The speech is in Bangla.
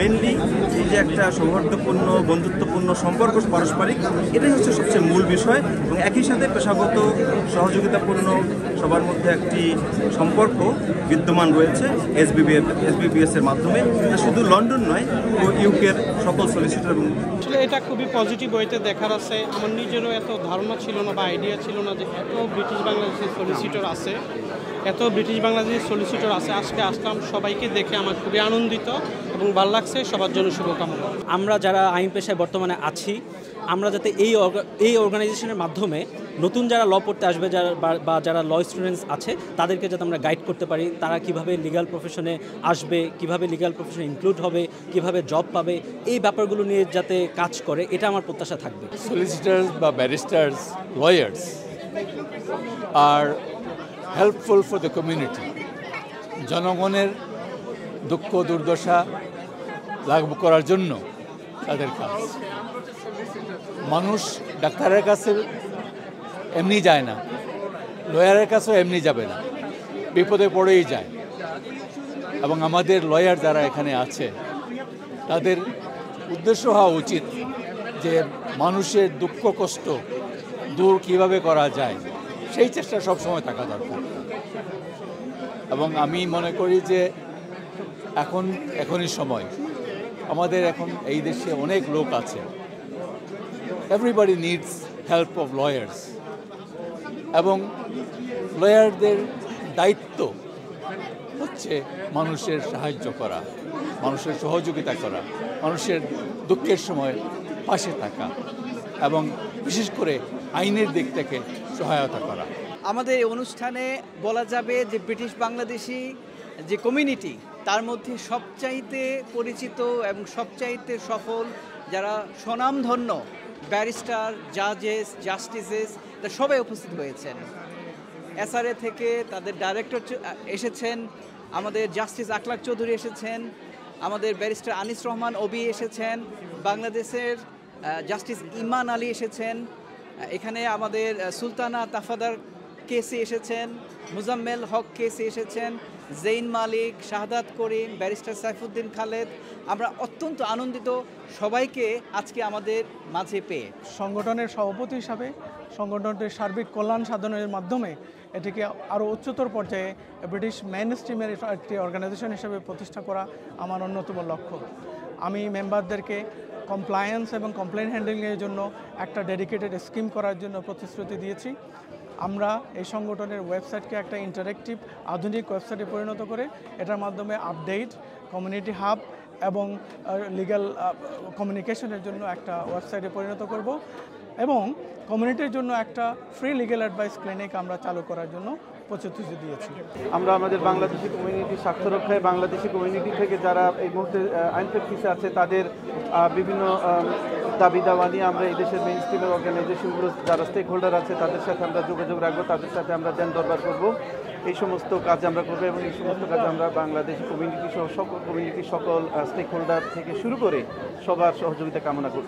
মেইনলি এই যে একটা সৌহার্দ্যপূর্ণ বন্ধুত্বপূর্ণ সম্পর্ক পারস্পরিক, এটাই হচ্ছে সবচেয়ে মূল বিষয়। এবং একই সাথে পেশাগত সহযোগিতাপূর্ণ সবার মধ্যে একটি সম্পর্ক বিদ্যমান রয়েছে এসবিবিএস এর মাধ্যমে। এটা শুধু লন্ডন নয়, ইউকের সকল সলিসিটর। এবং আসলে এটা খুবই পজিটিভ ওয়েতে দেখার আছে। আমার নিজেরও এত ধারণা ছিল না বা আইডিয়া ছিল না যে এত ব্রিটিশ বাংলাদেশের সলিসিটর আছে, আজকে আসলাম, সবাইকে দেখে আমার খুবই আনন্দিত এবং ভালো লাগছে। সবার জন্য শুভকামনা। আমরা যারা আইন পেশায় বর্তমানে আছি, আমরা যাতে এই অর্গানাইজেশনের মাধ্যমে নতুন যারা ল পড়তে আসবে বা যারা ল স্টুডেন্টস আছে তাদেরকে যাতে আমরা গাইড করতে পারি, তারা কিভাবে লিগ্যাল প্রফেশনে আসবে, কিভাবে লিগ্যাল প্রফেশনে ইনক্লুড হবে, কিভাবে জব পাবে, এই ব্যাপারগুলো নিয়ে যাতে কাজ করে, এটা আমার প্রত্যাশা থাকবে। Solicitors বা barristers, lawyers are helpful for the community. জনগণের দুঃখ দুর্দশা লাঘব করার জন্য তাদের কাজ। মানুষ ডাক্তারের কাছে এমনি যায় না, লয়ারের কাছেও এমনি যাবে না, বিপদে পড়েই যায়। এবং আমাদের লয়ার যারা এখানে আছে তাদের উদ্দেশ্য হওয়া উচিত যে মানুষের দুঃখ কষ্ট দূর কিভাবে করা যায়, সেই চেষ্টা সবসময় থাকা দরকার। এবং আমি মনে করি যে এখনই সময়, আমাদের এখন এই দেশে অনেক লোক আছে, everybody needs help of lawyers. এবং লয়ারদের দায়িত্ব হচ্ছে মানুষের সাহায্য করা, মানুষের সহযোগিতা করা, মানুষের দুঃখের সময় পাশে থাকা এবং বিশেষ করে আইনের দিক থেকে সহায়তা করা। আমাদের এই অনুষ্ঠানে বলা যাবে যে ব্রিটিশ বাংলাদেশি যে কমিউনিটি, তার মধ্যে সবচাইতে পরিচিত এবং সবচাইতে সফল যারা স্বনামধন্য ব্যারিস্টার, জাজেস, জাস্টিসেস, তা সবাই উপস্থিত হয়েছেন। এসআরএ থেকে তাদের ডাইরেক্টর এসেছেন, আমাদের জাস্টিস আখলাক চৌধুরী এসেছেন, আমাদের ব্যারিস্টার আনিস রহমান ওবি এসেছেন, বাংলাদেশের জাস্টিস ইমান আলী এসেছেন, এখানে আমাদের সুলতানা তাফাদার কেসে এসেছেন, মুজাম্মেল হক কেসে এসেছেন, জেইন মালিক, শাহাদাত করিম, ব্যারিস্টার সাইফুদ্দিন খালেদ। আমরা অত্যন্ত আনন্দিত সবাইকে আজকে আমাদের মাঝে পেয়ে। সংগঠনের সভাপতি হিসাবে সংগঠনটির সার্বিক কল্যাণ সাধনের মাধ্যমে এটিকে আরও উচ্চতর পর্যায়ে ব্রিটিশ মেইন স্ট্রিমের একটি অর্গানাইজেশন হিসেবে প্রতিষ্ঠা করা আমার অন্যতম লক্ষ্য। আমি মেম্বারদেরকে কমপ্লায়েন্স এবং কমপ্লেন হ্যান্ডলিংয়ের জন্য একটা ডেডিকেটেড স্কিম করার জন্য প্রতিশ্রুতি দিয়েছি। আমরা এই সংগঠনের ওয়েবসাইটকে একটা ইন্টারেক্টিভ আধুনিক ওয়েবসাইটে পরিণত করে এটার মাধ্যমে আপডেট, কমিউনিটি হাব এবং লিগ্যাল কমিউনিকেশনের জন্য একটা ওয়েবসাইটে পরিণত করব এবং কমিউনিটির জন্য একটা ফ্রি লিগ্যাল অ্যাডভাইস ক্লিনিক আমরা চালু করার জন্য প্রতিশ্রুতি দিয়েছি। আমরা আমাদের বাংলাদেশি কমিউনিটির স্বার্থ রক্ষায় বাংলাদেশি কমিউনিটি থেকে যারা এই মুহূর্তে আইন প্র্যাকটিসে আছে তাদের বিভিন্ন দাবি দাওয়া নিয়ে আমরা এই দেশের মেইন স্ট্রিমের অর্গানাইজেশনগুলো যারা স্টেক হোল্ডার আছে তাদের সাথে আমরা যোগাযোগ রাখবো, তাদের সাথে আমরা দেন দরবার করবো। এই সমস্ত কাজ আমরা করবো এবং এই সমস্ত কাজ আমরা বাংলাদেশি কমিউনিটি সহ সকল কমিউনিটির সকল স্টেক হোল্ডার থেকে শুরু করে সবার সহযোগিতা কামনা করছি।